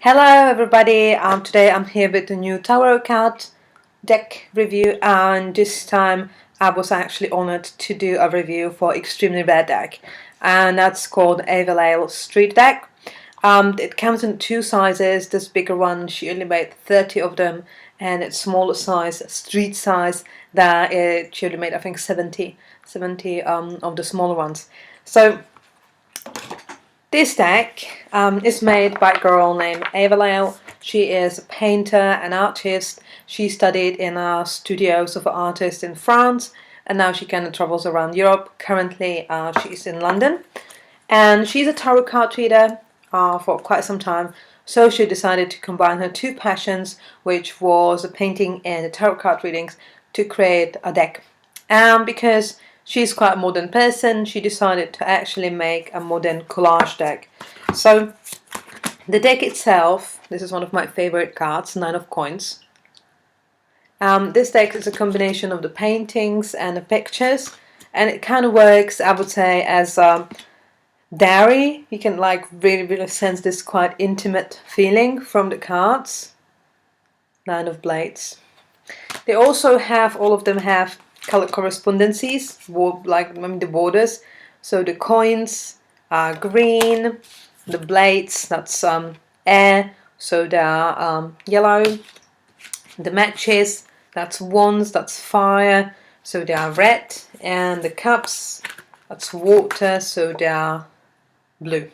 Hello everybody, today I'm here with a new tarot card deck review, and this time I was actually honored to do a review for extremely rare deck, and that's called Avalele Street Deck. It comes in two sizes. This bigger one, she only made 30 of them, and its smaller size, street size, that she only made I think 70 of the smaller ones. So this deck is made by a girl named Avalele. She is a painter and artist. She studied in studios of artists in France, and now she kind of travels around Europe. Currently, she's in London, and she's a tarot card reader for quite some time. So she decided to combine her two passions, which was the painting and the tarot card readings, to create a deck. Because she's quite a modern person, she decided to actually make a modern collage deck. So the deck itself, this is one of my favorite cards, Nine of Coins. This deck is a combination of the paintings and the pictures, and it kind of works, I would say, as a diary. You can like really sense this quite intimate feeling from the cards. Nine of Blades. They also have, all of them have color correspondences, like the borders. So the coins are green, the blades, that's air, so they are yellow. The matches, that's wands, that's fire, so they are red. And the cups, that's water, so they are blue.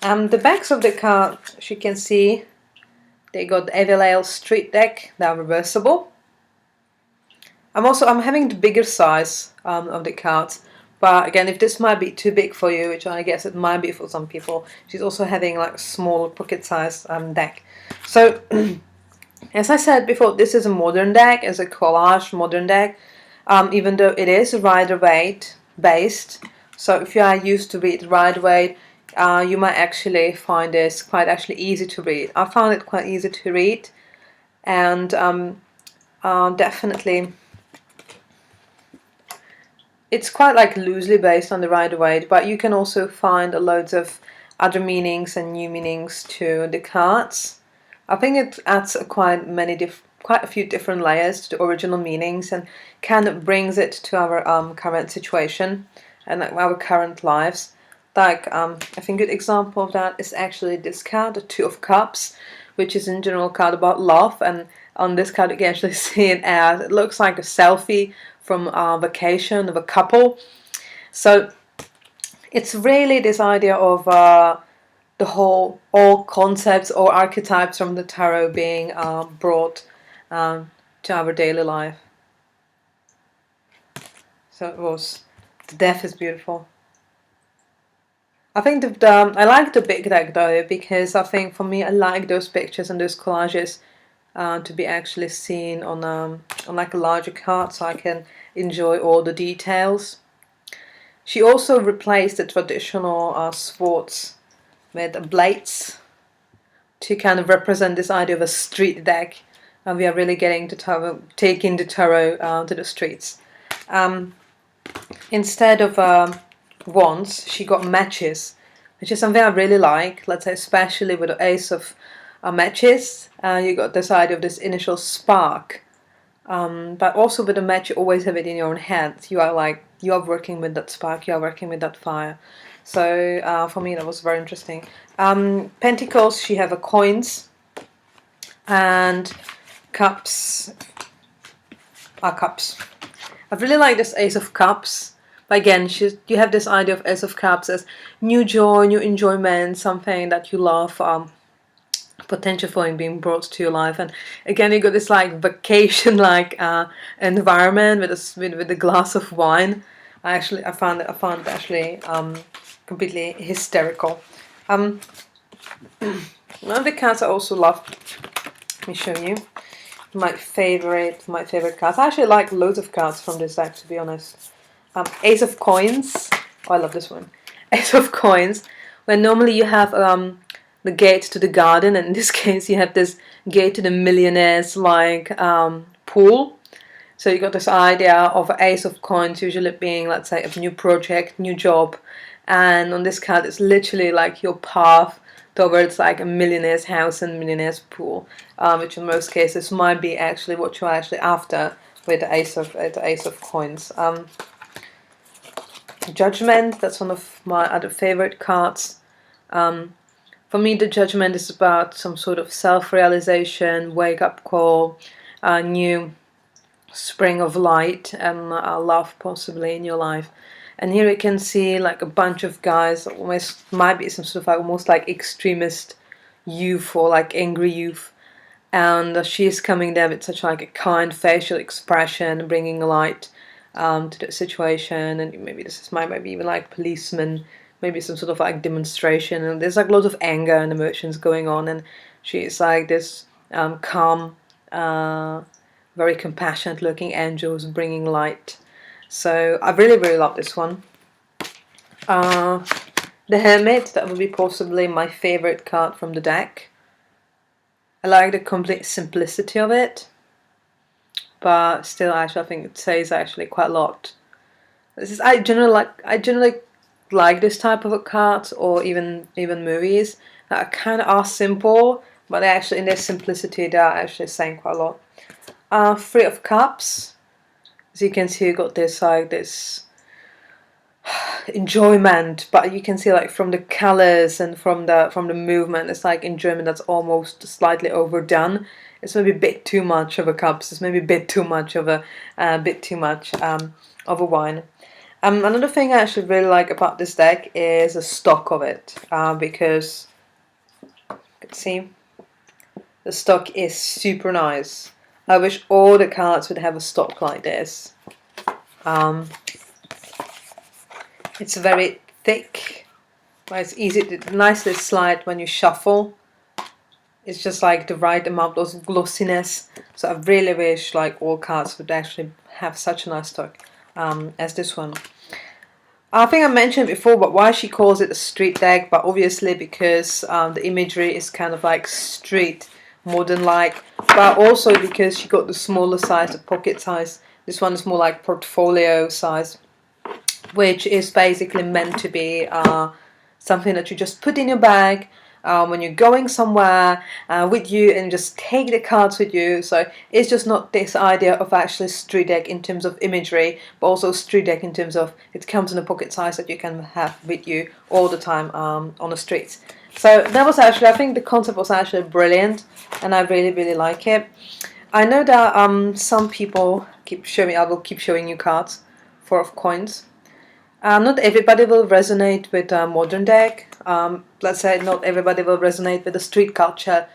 The backs of the card, as you can see, they got the Avalele Street Deck, they are reversible. I'm having the bigger size of the cards, but again, if this might be too big for you, which I guess it might be for some people, she's also having like a small pocket size deck. So as I said before, this is a modern deck, as a collage modern deck, even though it is Rider-Waite based. So if you are used to read Rider-Waite, you might actually find this quite actually easy to read. I found it quite easy to read, and definitely it's quite like loosely based on the Rider-Waite, but you can also find loads of other meanings and new meanings to the cards. I think it adds quite a few different layers to the original meanings, and kind of brings it to our current situation and our current lives. Like I think a good example of that is actually this card, the Two of Cups, which is in general a card about love, and on this card you can actually see it as, it looks like a selfie from a vacation of a couple. So it's really this idea of all concepts or archetypes from the tarot being brought to our daily life. So the death is beautiful. I think I like the big deck though, because I think for me I like those pictures and those collages to be actually seen on like a larger card, so I can enjoy all the details. She also replaced the traditional swords with blades to kind of represent this idea of a street deck, and we are really getting to taking the tarot to the streets. Instead of wands, she got matches, which is something I really like. Let's say especially with the Ace of matches, you got this idea of this initial spark, but also with a match you always have it in your own hand. You are working with that spark, you are working with that fire. So for me that was very interesting. Pentacles, she have a coins, and cups are cups. I really like this Ace of Cups. But again, you have this idea of Ace of Cups as new joy, new enjoyment, something that you love, potential for it being brought to your life. And again, you got this like vacation like environment with a glass of wine. I found it actually completely hysterical. One of the cards I also love. Let me show you my favorite cards. I actually like loads of cards from this deck, to be honest. Ace of Coins. Oh, I love this one. Ace of Coins, where normally you have the gate to the garden, and in this case you have this gate to the millionaire's like pool. So you got this idea of Ace of Coins usually being, let's say, a new project, new job, and on this card it's literally like your path towards like a millionaire's house and millionaire's pool, which in most cases might be actually what you're actually after with the ace of coins. Judgment, that's one of my other favorite cards. For me, the Judgment is about some sort of self-realization, wake-up call, a new spring of light and love possibly in your life. And here you can see like a bunch of guys, almost might be some sort of like, almost like extremist youth or like angry youth. And she's coming there with such like a kind facial expression, bringing light to the situation. And maybe this is maybe even like policemen, maybe some sort of like demonstration. And there's like lots of anger and emotions going on. And she's like this calm, very compassionate looking angel who's bringing light. So I really, really love this one. The Hermit, that would be possibly my favorite card from the deck. I like the complete simplicity of it, but still, actually, I think it says actually quite a lot. I generally like this type of cards, or even movies that kind of are simple, but they actually in their simplicity they are actually saying quite a lot. Three of Cups. As you can see, you got this like this enjoyment, but you can see like from the colors and from the movement, it's like enjoyment that's almost slightly overdone. It's maybe a bit too much of a cups. It's maybe a bit too much of a wine. Another thing I actually really like about this deck is the stock of it, because you can see the stock is super nice. I wish all the cards would have a stock like this. It's very thick, but it's easy to nicely slide when you shuffle. It's just like the right amount of glossiness. So I really wish like all cards would actually have such a nice stock as this one. I think I mentioned before, but why she calls it a street deck, but obviously because the imagery is kind of like street, modern-like, but also because she got the smaller size, the pocket size. This one is more like portfolio size, which is basically meant to be something that you just put in your bag when you're going somewhere with you, and just take the cards with you. So it's just not this idea of actually street deck in terms of imagery, but also street deck in terms of it comes in a pocket size that you can have with you all the time on the streets. So that was actually, I think the concept was actually brilliant, and I really, really like it. I know that some people I will keep showing you cards, Four of Coins. Not everybody will resonate with a modern deck. Let's say not everybody will resonate with the street culture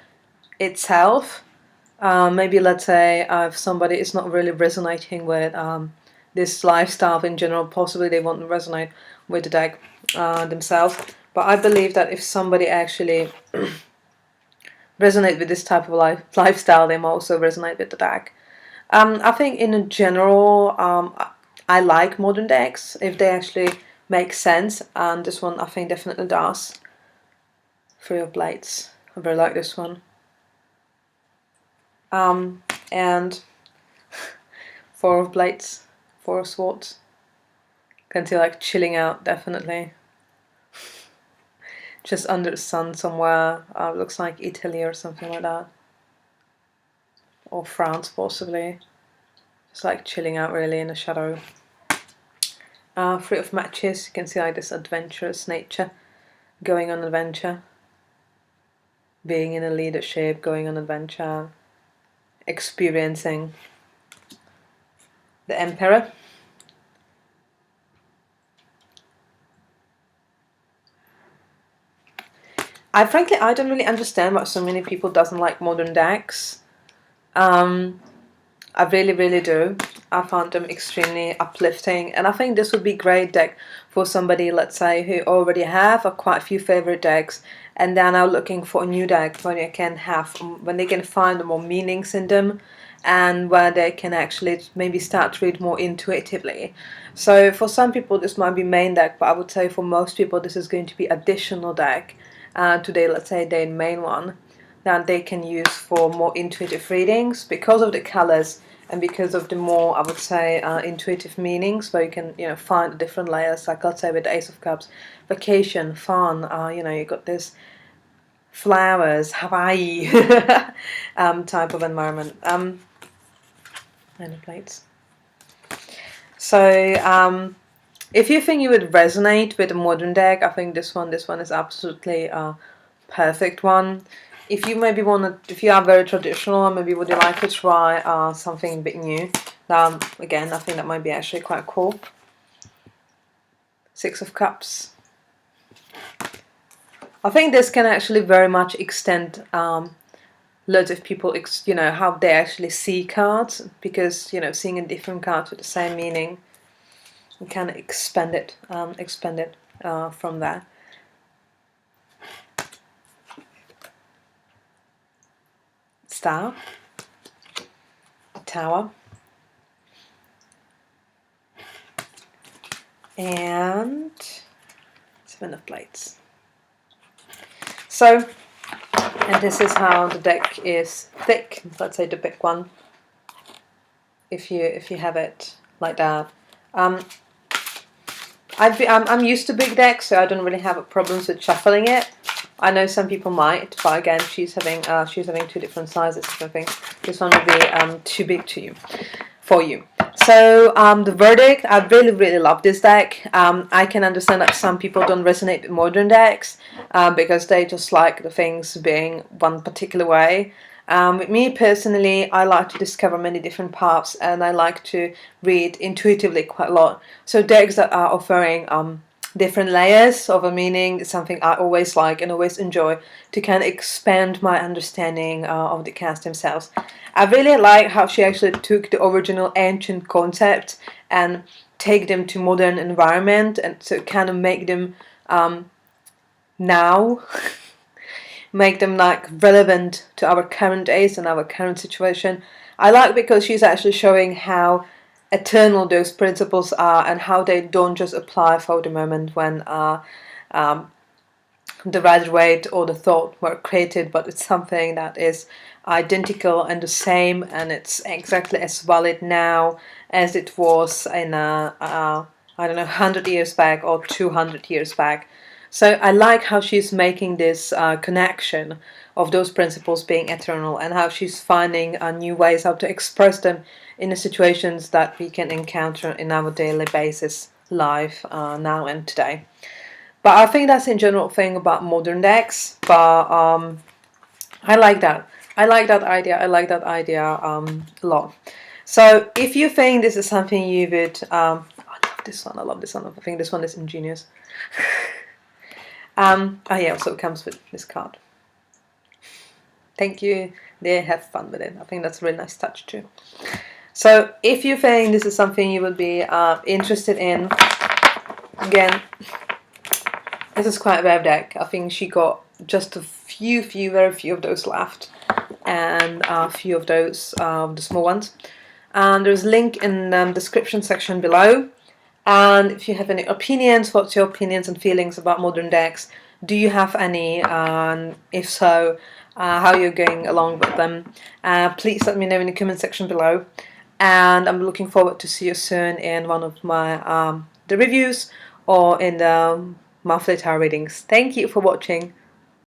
itself. Maybe let's say if somebody is not really resonating with this lifestyle in general, possibly they won't resonate with the deck themselves. But I believe that if somebody actually resonate with this type of lifestyle, they might also resonate with the deck. I think in general, I like modern decks if they actually make sense, and this one I think definitely does. Three of Blades, I very like this one. And Four of Blades, Four of Swords. Can see like chilling out, definitely. Just under the sun somewhere. Looks like Italy or something like that, or France possibly. Just like chilling out really in the shadow. Three of Matches, you can see like this adventurous nature, going on adventure, being in a leadership, going on adventure, experiencing. The Emperor. Frankly, I don't really understand why so many people doesn't like modern decks. I really, really do. I found them extremely uplifting, and I think this would be a great deck for somebody, let's say, who already have quite a few favorite decks, and they're now looking for a new deck when they can find more meanings in them, and where they can actually maybe start to read more intuitively. So for some people this might be main deck, but I would say for most people this is going to be additional deck to their, let's say, their main one, that they can use for more intuitive readings because of the colors and because of the more, I would say, intuitive meanings, where you can, find the different layers. Like let's say with the Ace of Cups, vacation, fun. You got this flowers, Hawaii type of environment. And the plates. So if you think you would resonate with a modern deck, I think this one is absolutely a perfect one. If you maybe if you are very traditional, maybe would you like to try something a bit new? Again, I think that might be actually quite cool. Six of Cups. I think this can actually very much extend loads of people, how they actually see cards, because seeing a different card with the same meaning, you can expand it from there. Star, Tower, and Seven of Blades. So, and this is how the deck is thick. Let's say the big one. If you have it like that. I'm used to big decks, so I don't really have problems with shuffling it. I know some people might, but again, she's having two different sizes. So I think this one would be too big for you. So the verdict, I really love this deck. I can understand that some people don't resonate with modern decks because they just like the things being one particular way. With me personally, I like to discover many different paths, and I like to read intuitively quite a lot. So decks that are offering different layers of a meaning is something I always like and always enjoy to kind of expand my understanding of the cast themselves. I really like how she actually took the original ancient concept and take them to modern environment, and so kind of make them now make them like relevant to our current days and our current situation. I like because she's actually showing how eternal those principles are and how they don't just apply for the moment when the graduate or the thought were created, but it's something that is identical and the same, and it's exactly as valid now as it was in I don't know, 100 years back or 200 years back. So I like how she's making this connection of those principles being eternal, and how she's finding new ways how to express them in the situations that we can encounter in our daily basis life now and today. But I think that's in general thing about modern decks. But I like that. I like that idea. I like that idea a lot. So if you think this is something you would, I love this one. I love this one. I think this one is ingenious. Oh yeah, also it comes with this card. Thank you. They have fun with it. I think that's a really nice touch too. So if you think this is something you would be interested in, again, this is quite a rare deck. I think she got just a very few of those left, and a few of those, the small ones. And there's a link in the description section below. And if you have any opinions, what's your opinions and feelings about modern decks? Do you have any? If so, how you're going along with them? Please let me know in the comment section below. And I'm looking forward to see you soon in one of my the reviews or in the monthly tarot readings. Thank you for watching.